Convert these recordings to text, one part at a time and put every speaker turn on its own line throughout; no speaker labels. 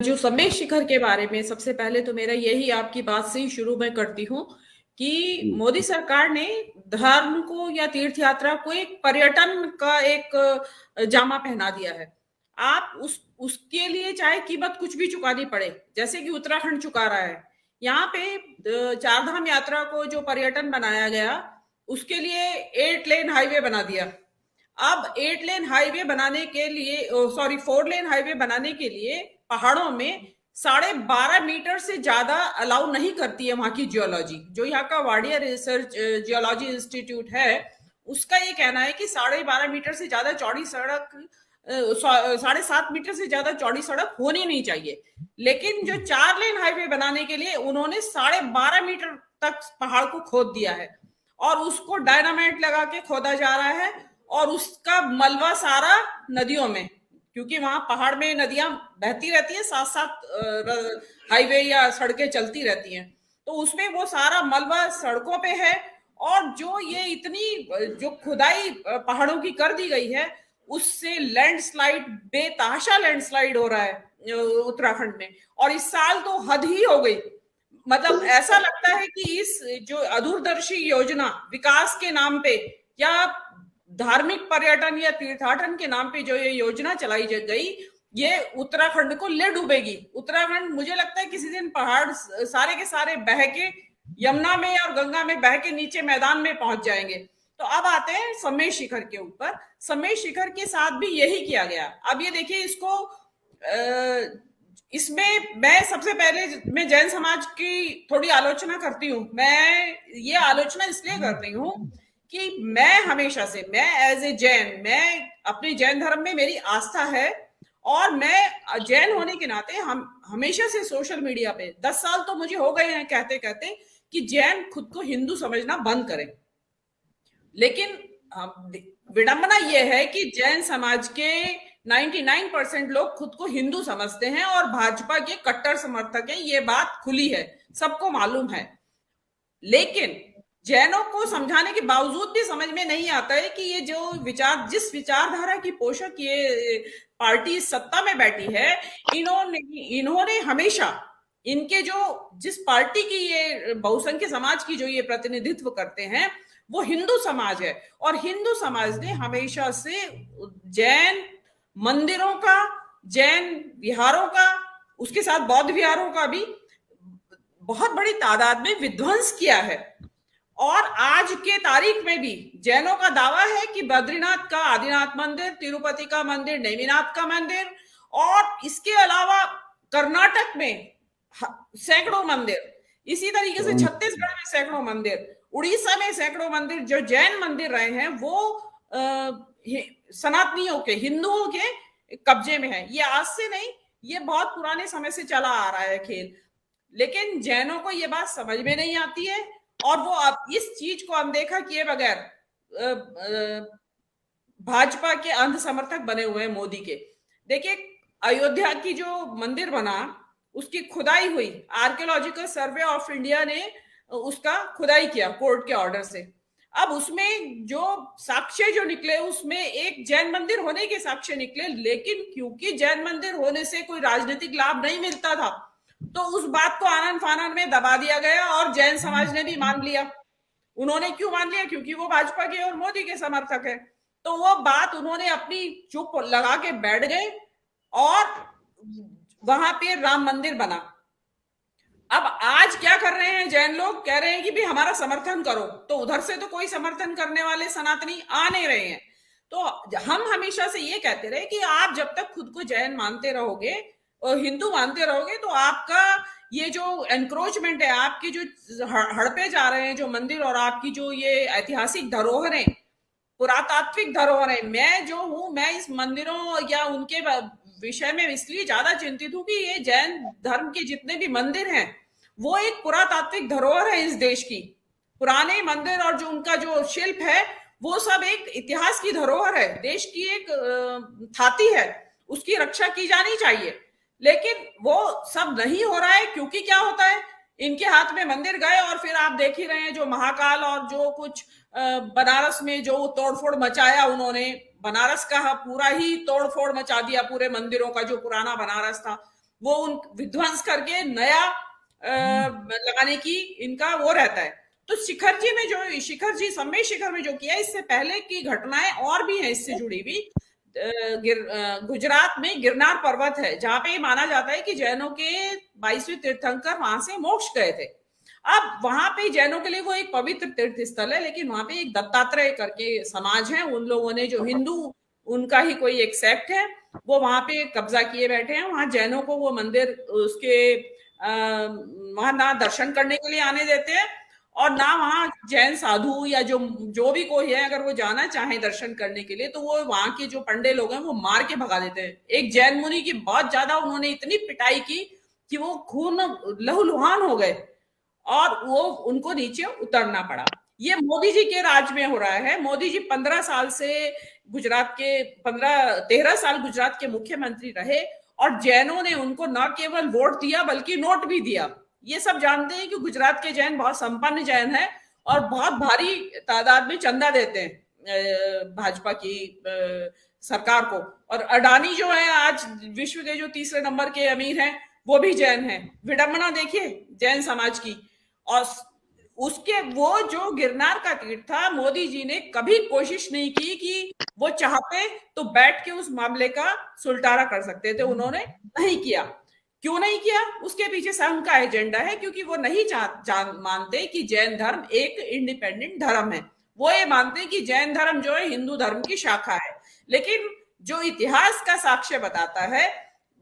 जो समय शिखर के बारे में सबसे पहले तो मेरा यही आपकी बात से ही शुरू मैं करती हूँ कि
जी।
मोदी सरकार ने धर्म को या तीर्थ यात्रा को एक पर्यटन का एक जामा पहना दिया है। आप उसके लिए चाहे कीमत कुछ भी चुकानी पड़े, जैसे कि उत्तराखंड चुका रहा है। यहाँ पे चार धाम यात्रा को जो पर्यटन बनाया गया, उसके लिए 8 लेन हाईवे बना दिया। अब 8 लेन हाईवे बनाने के लिए, सॉरी, 4 लेन हाईवे बनाने के लिए पहाड़ों में 12.5 मीटर से ज्यादा अलाउ नहीं करती है वहां की जियोलॉजी। जो यहाँ का वाडिया रिसर्च जियोलॉजी इंस्टीट्यूट है, उसका ये कहना है कि 12.5 मीटर से ज्यादा चौड़ी सड़क, 7.5 मीटर से ज्यादा चौड़ी सड़क होनी नहीं चाहिए। लेकिन जो 4 लेन हाईवे बनाने के लिए उन्होंने 12.5 मीटर तक पहाड़ को खोद दिया है और उसको डायनामाइट लगा के खोदा जा रहा है और उसका मलबा सारा नदियों में, क्योंकि वहां पहाड़ में नदियां बहती रहती है, साथ साथ हाईवे या सड़कें चलती रहती हैं, तो उसमें वो सारा मलबा सड़कों पे है। और जो ये इतनी जो खुदाई पहाड़ों की कर दी गई है, उससे लैंडस्लाइड, बेतहाशा लैंडस्लाइड हो रहा है उत्तराखंड में। और इस साल तो हद ही हो गई। मतलब ऐसा लगता है कि इस जो अधूरदर्शी योजना विकास के नाम पे या धार्मिक पर्यटन या तीर्थाटन के नाम पे जो ये योजना चलाई गई, ये उत्तराखंड को ले डूबेगी। उत्तराखंड, मुझे लगता है किसी दिन पहाड़ सारे के सारे बह के यमुना में और गंगा में बह के नीचे मैदान में पहुंच जाएंगे। तो अब आते हैं समय शिखर के ऊपर। समय शिखर के साथ भी यही किया गया। अब ये देखिए, इसको इसमें मैं सबसे पहले मैं जैन समाज की थोड़ी आलोचना करती हूँ। मैं ये आलोचना इसलिए कर रही हूँ कि मैं हमेशा से, मैं एज ए जैन, मैं अपने जैन धर्म में मेरी आस्था है और मैं जैन होने के नाते हम हमेशा से सोशल मीडिया पे 10 साल तो मुझे हो गए हैं कहते कहते कि जैन खुद को हिंदू समझना बंद करें। लेकिन विडंबना यह है कि जैन समाज के 99% लोग खुद को हिंदू समझते हैं और भाजपा के कट्टर समर्थक हैं। ये बात खुली है, सबको मालूम है। लेकिन जैनों को समझाने के बावजूद भी समझ में नहीं आता है कि ये जो विचार, जिस विचारधारा की पोषक ये पार्टी सत्ता में बैठी है, इन्होंने इन्होंने हमेशा इनके जो जिस पार्टी की ये बहुसंख्य समाज की जो ये प्रतिनिधित्व करते हैं, वो हिंदू समाज है। और हिंदू समाज ने हमेशा से जैन मंदिरों का, जैन विहारों का, उसके साथ बौद्ध विहारों का भी बहुत बड़ी तादाद में विध्वंस किया है। और आज के तारीख में भी जैनों का दावा है कि बद्रीनाथ का आदिनाथ मंदिर, तिरुपति का मंदिर, नेमिनाथ का मंदिर और इसके अलावा कर्नाटक में सैकड़ों मंदिर, इसी तरीके से छत्तीसगढ़ में सैकड़ों मंदिर, उड़ीसा में सैकड़ों मंदिर जो जैन मंदिर रहे हैं, वो सनातनियों के, हिंदुओं के कब्जे में है। ये आज से नहीं, ये बहुत पुराने समय से चला आ रहा है खेल। लेकिन जैनों को ये बात समझ में नहीं आती है और वो अब इस चीज को अनदेखा किए बगैर भाजपा के अंध समर्थक बने हुए हैं मोदी के। देखिए, अयोध्या की जो मंदिर बना, उसकी खुदाई हुई, आर्कियोलॉजिकल सर्वे ऑफ इंडिया ने उसका खुदाई किया कोर्ट के ऑर्डर से। अब उसमें जो साक्ष्य जो निकले, उसमें एक जैन मंदिर होने के साक्ष्य निकले, लेकिन क्योंकि जैन मंदिर होने से कोई राजनीतिक लाभ नहीं मिलता था, तो उस बात को आनन फानन में दबा दिया गया और जैन समाज ने भी मान लिया। उन्होंने क्यों मान लिया? क्योंकि वो भाजपा के और मोदी के समर्थक है। तो वो बात उन्होंने अपनी चुप लगा के बैठ गए और वहां पे राम मंदिर बना। अब आज क्या कर रहे हैं जैन लोग? कह रहे हैं कि भी हमारा समर्थन करो, तो उधर से तो कोई समर्थन करने वाले सनातनी आ नहीं रहे हैं। तो हम हमेशा से ये कहते रहे कि आप जब तक खुद को जैन मानते रहोगे और हिंदू मानते रहोगे, तो आपका ये जो एनक्रोचमेंट है, आपके जो हड़पे जा रहे हैं जो मंदिर और आपकी जो ये ऐतिहासिक धरोहरें, पुरातात्विक धरोहरें, मैं जो हूं, मैं इस मंदिरों या उनके विषय में इसलिए ज्यादा चिंतित हूं कि ये जैन धर्म के जितने भी मंदिर हैं, वो एक पुरातात्विक धरोहर है इस देश की। पुराने मंदिर और जो उनका जो शिल्प है, वो सब एक इतिहास की धरोहर है, देश की एक थाती है, उसकी रक्षा की जानी चाहिए। लेकिन वो सब नहीं हो रहा है, क्योंकि क्या होता है, इनके हाथ में मंदिर गए और फिर आप देख ही रहे हैं जो महाकाल और जो कुछ बनारस में जो तोड़फोड़ मचाया उन्होंने, बनारस का पूरा ही तोड़फोड़ मचा दिया, पूरे मंदिरों का जो पुराना बनारस था। वो उन विध्वंस करके नया लगाने की इनका वो रहता है। तो शिखर जी सम्मेद शिखर में जो किया, इससे पहले की घटनाएं और भी हैं इससे जुड़ी हुई। गुजरात में गिरनार पर्वत है, जहां पे ये माना जाता है कि जैनों के 22वें तीर्थंकर वहां से मोक्ष गए थे। अब वहां पे जैनों के लिए वो एक पवित्र तीर्थ स्थल है, लेकिन वहां पे एक दत्तात्रेय करके समाज है, उन लोगों ने, जो हिंदू, उनका ही कोई एक सेक्ट है, वो वहां पे कब्जा किए बैठे हैं। वहां जैनों को वो मंदिर उसके वहां ना दर्शन करने के लिए आने देते हैं, और ना वहां जैन साधु या जो जो भी कोई है, अगर वो जाना चाहे दर्शन करने के लिए, तो वो वहां के जो पंडे लोग हैं वो मार के भगा देते हैं। एक जैन मुनि की बहुत ज्यादा उन्होंने इतनी पिटाई की कि वो खून लहूलुहान हो गए और वो उनको नीचे उतरना पड़ा। ये मोदी जी के राज में हो रहा है। मोदी जी 15 साल से गुजरात के 13 साल गुजरात के मुख्यमंत्री रहे, और जैनों ने उनको न केवल वोट दिया बल्कि नोट भी दिया। ये सब जानते हैं कि गुजरात के जैन बहुत संपन्न जैन है और बहुत भारी तादाद में चंदा देते हैं भाजपा की सरकार को। और अडानी जो है आज विश्व के जो तीसरे नंबर के अमीर हैं, वो भी जैन हैं। विडंबना देखिए जैन समाज की। और उसके वो जो गिरनार का तीर्थ था, मोदी जी ने कभी कोशिश नहीं की कि वो चाहते तो बैठ के उस मामले का सुलटारा कर सकते थे, उन्होंने नहीं किया। क्यों नहीं किया? उसके पीछे संघ का एजेंडा है, क्योंकि वो नहीं मानते कि जैन धर्म एक इंडिपेंडेंट धर्म है। वो ये मानते हैं कि जैन धर्म जो है हिंदू धर्म की शाखा है। लेकिन जो इतिहास का साक्ष्य बताता है,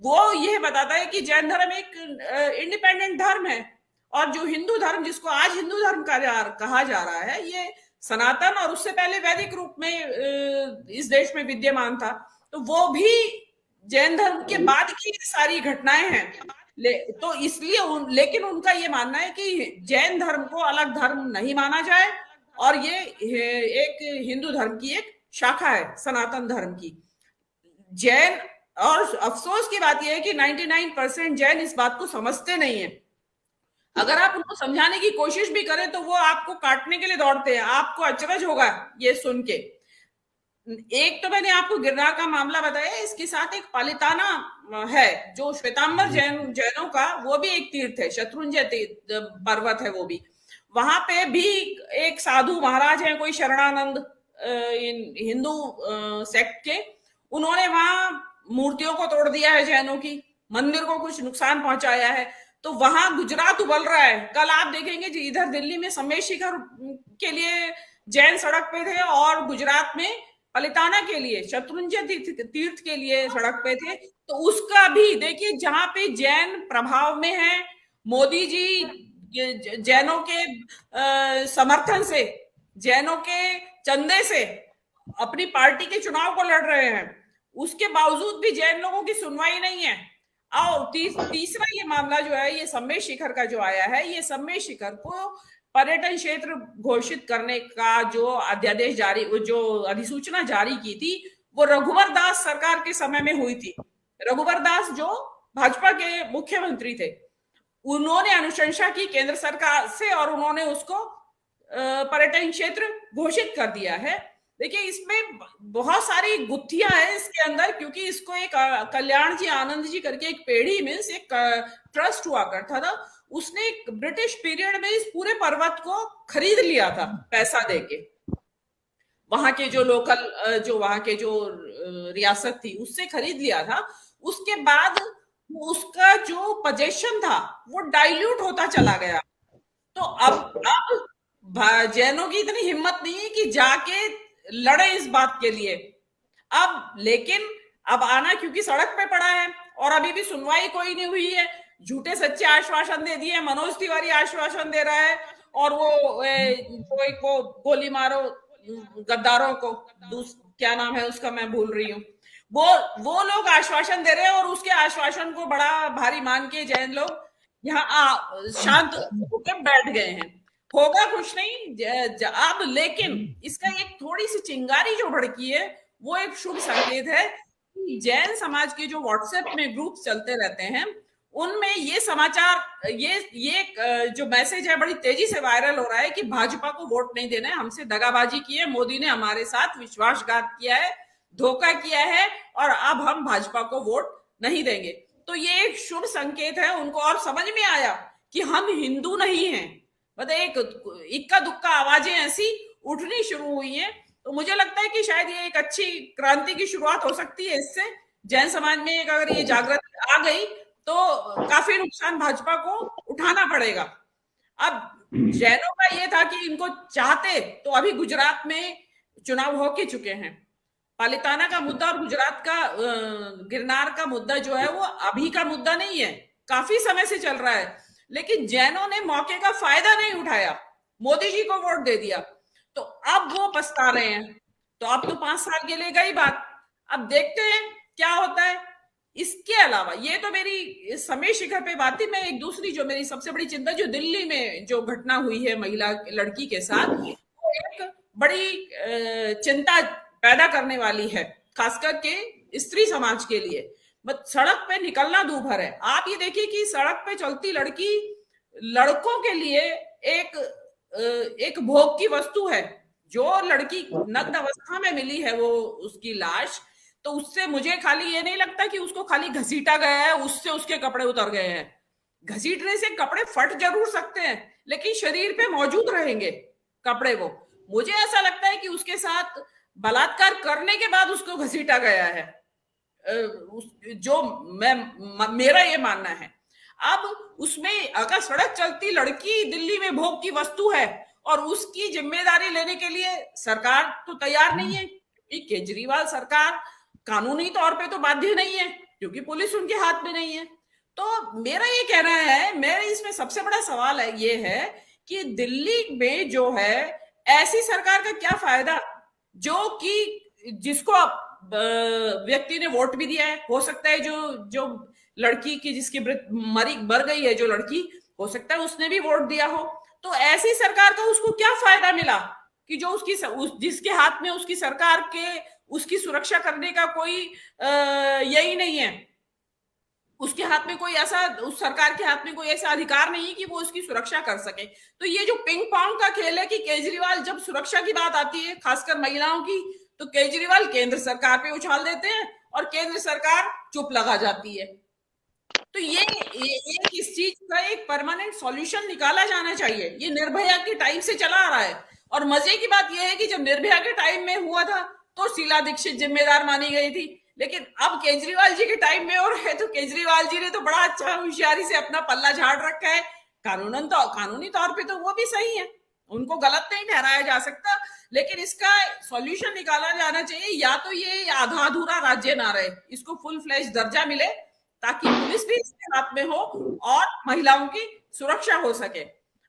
वो यह बताता है कि जैन धर्म एक इंडिपेंडेंट धर्म है, और जो हिंदू धर्म, जिसको आज हिंदू धर्म कहा जा रहा है, ये सनातन और उससे पहले वैदिक रूप में इस देश में विद्यमान था। तो वो भी जैन धर्म के बाद की सारी घटनाएं हैं। तो इसलिए लेकिन उनका ये मानना है कि जैन धर्म को अलग धर्म नहीं माना जाए, और ये एक हिंदू धर्म की एक शाखा है, सनातन धर्म की जैन। और अफसोस की बात यह है कि 99% जैन इस बात को समझते नहीं है। अगर आप उनको समझाने की कोशिश भी करें तो वो आपको काटने के लिए दौड़ते हैं। आपको अचरज होगा ये सुन के। एक तो मैंने आपको गिरनार का मामला बताया, इसके साथ एक पालिताना है जो श्वेतांबर जैनों का, वो भी एक तीर्थ है, शत्रुंजय पर्वत है वो भी। वहां पे भी एक साधु महाराज है, कोई शरणानंद हिंदू सेक्ट के, उन्होंने वहां मूर्तियों को तोड़ दिया है, जैनों की मंदिर को कुछ नुकसान पहुंचाया है। तो वहां गुजरात उबल रहा है। कल आप देखेंगे जी, इधर दिल्ली में सम्मेद शिखर के लिए जैन सड़क पे थे, और गुजरात में पलिताना के लिए, शत्रुंजय तीर्थ के लिए सड़क पे थे। तो उसका भी देखिए, जहां पे जैन प्रभाव में है, मोदी जी जैनों के समर्थन से, जैनों के चंदे से अपनी पार्टी के चुनाव को लड़ रहे हैं, उसके बावजूद भी जैन लोगों की सुनवाई नहीं है। और तीसरा ये मामला जो है, ये सम्मेद शिखर का जो आया है, ये सम्मेद शिखर को पर्यटन क्षेत्र घोषित करने का जो अध्यादेश जारी, जो अधिसूचना जारी की थी, वो रघुवर दास सरकार के समय में हुई थी। रघुवर दास जो भाजपा के मुख्यमंत्री थे, उन्होंने अनुशंसा की केंद्र सरकार से, और उन्होंने उसको पर्यटन क्षेत्र घोषित कर दिया है। देखिए, इसमें बहुत सारी गुत्थियां हैं इसके अंदर, क्योंकि इसको एक कल्याण जी आनंद जी करके एक पेढ़ी में से एक ट्रस्ट हुआ करता था, उसने एक ब्रिटिश पीरियड में इस पूरे पर्वत को खरीद लिया था पैसा देके। वहां के जो लोकल, जो वहां के जो रियासत थी, उससे खरीद लिया था। उसके बाद उसका जो पोजीशन था वो डाइल्यूट होता चला गया। तो अब जैनों की इतनी हिम्मत नहीं है कि जाके लड़े इस बात के लिए। लेकिन अब आना क्योंकि सड़क पे पड़ा है, और अभी भी सुनवाई कोई नहीं हुई है। झूठे सच्चे आश्वासन दे दिए। मनोज तिवारी आश्वासन दे रहा है, और वो गोली मारो गद्दारों को, क्या नाम है उसका, मैं भूल रही हूँ। वो लोग आश्वासन दे रहे हैं, और उसके आश्वासन को बड़ा भारी मान के जैन लोग यहाँ शांत होकर बैठ गए हैं। होगा कुछ नहीं अब। लेकिन इसका एक थोड़ी सी चिंगारी जो भड़की है, वो एक शुभ संकेत है। जैन समाज के जो व्हाट्सएप में ग्रुप चलते रहते हैं, उनमें ये समाचार, ये जो मैसेज है, बड़ी तेजी से वायरल हो रहा है कि भाजपा को वोट नहीं देना है, हमसे दगाबाजी की है, मोदी ने हमारे साथ विश्वासघात किया है, धोखा किया है, और अब हम भाजपा को वोट नहीं देंगे। तो ये एक शुभ संकेत है। उनको और समझ में आया कि हम हिंदू नहीं हैं। मतलब एक इक्का दुक्का आवाजें ऐसी उठनी शुरू हुई हैं। तो मुझे लगता है कि शायद ये एक अच्छी क्रांति की शुरुआत हो सकती है। इससे जैन समाज में एक अगर ये जागृति आ गई तो काफी नुकसान भाजपा को उठाना पड़ेगा। अब जैनों का ये था कि इनको चाहते तो अभी गुजरात में चुनाव हो के चुके हैं। पालिताना का मुद्दा और गुजरात का गिरनार का मुद्दा जो है वो अभी का मुद्दा नहीं है, काफी समय से चल रहा है। लेकिन जैनों ने मौके का फायदा नहीं उठाया, मोदी जी को वोट दे दिया, तो अब वो पछता रहे हैं। तो अब तो 5 साल के लिए गई बात, अब देखते हैं क्या होता है। इसके अलावा ये तो मेरी समय शिखर पे बात थी। मैं एक दूसरी जो मेरी सबसे बड़ी चिंता, जो दिल्ली में जो घटना हुई है महिला लड़की के साथ, वो एक बड़ी चिंता पैदा करने वाली है, खासकर के स्त्री समाज के लिए। सड़क पे निकलना दूभर है। आप ये देखिए कि सड़क पे चलती लड़की लड़कों के लिए एक भोग की वस्तु है। जो लड़की नग्न अवस्था में मिली है वो उसकी लाश, तो उससे मुझे खाली ये नहीं लगता कि उसको खाली घसीटा गया है, उससे उसके कपड़े उतर गए हैं। घसीटने से कपड़े फट जरूर सकते हैं, लेकिन शरीर पे मौजूद रहेंगे कपड़े। वो मुझे ऐसा लगता है कि उसके साथ बलात्कार करने के बाद उसको घसीटा गया है, जो मेरा ये मानना है। अब उसमें अगर सड़क चलती लड़की दिल्ली में भोग की वस्तु है और उसकी जिम्मेदारी लेने के लिए सरकार तो तैयार नहीं है, क्योंकि केजरीवाल सरकार कानूनी तौर पे तो बाध्य नहीं है, क्योंकि पुलिस उनके हाथ में नहीं है। तो मेरा ये कहना है, मेरा इसमें सबसे बड़ा सवाल है ये है कि दिल्ली में जो है ऐसी सरकार का क्या फायदा जो कि जिसको व्यक्ति ने वोट भी दिया है। हो सकता है जो लड़की की जिसकी मर गई है जो लड़की, हो सकता है उसने भी वोट दिया हो। तो ऐसी सरकार का उसको क्या फायदा मिला कि जो जिसके हाथ में उसकी सरकार के उसकी सुरक्षा करने का कोई यही नहीं है, उसके हाथ में कोई ऐसा, उस सरकार के हाथ में कोई ऐसा अधिकार नहीं है कि वो उसकी सुरक्षा कर सके। तो ये जो पिंग पोंग का खेल है कि केजरीवाल जब सुरक्षा की बात आती है खासकर महिलाओं की, तो केजरीवाल केंद्र सरकार पे उछाल देते हैं और केंद्र सरकार चुप लगा जाती है। तो ये इस चीज का एक परमानेंट सॉल्यूशन निकाला जाना चाहिए। ये निर्भया के टाइम से चला आ रहा है। और मजे की बात यह है कि जब निर्भया के टाइम में हुआ था तो शीला दीक्षित जिम्मेदार मानी गई थी, लेकिन अब केजरीवाल जी के टाइम में और है तो केजरीवाल जी ने तो बड़ा अच्छा होशियारी से अपना पल्ला झाड़ रखा है। कानूनी तौर पे तो वो भी सही है, उनको गलत नहीं ठहराया जा सकता, लेकिन इसका सॉल्यूशन निकाला जाना चाहिए। या तो ये आधा अधूरा राज्य ना रहे, इसको फुल फ्लैश दर्जा मिले ताकि पुलिस भी इसके हाथ में हो और महिलाओं की सुरक्षा हो सके,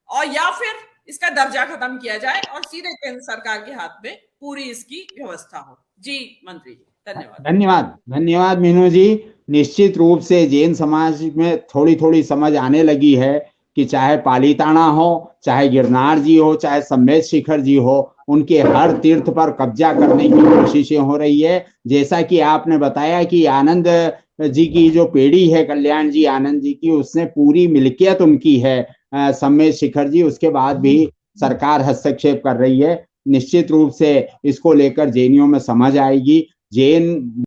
और या फिर इसका दर्जा खत्म किया जाए और सीधे केंद्र सरकार के हाथ में पूरी इसकी व्यवस्था हो। जी मंत्री जी, धन्यवाद।
धन्यवाद मीनू जी। निश्चित रूप से जैन समाज में थोड़ी थोड़ी समझ आने लगी है कि चाहे पालिताना हो, चाहे गिरनार जी हो, चाहे सम्मेद शिखर जी हो, उनके हर तीर्थ पर कब्जा करने की कोशिशें हो रही है। जैसा कि आपने बताया कि आनंद जी की जो पेड़ी है, कल्याण जी आनंद जी की, उसने पूरी मिल्कियत उनकी है सम्मेद शिखर जी, उसके बाद भी सरकार हस्तक्षेप कर रही है। निश्चित रूप से इसको लेकर जैनियों में समझ आएगी। जैन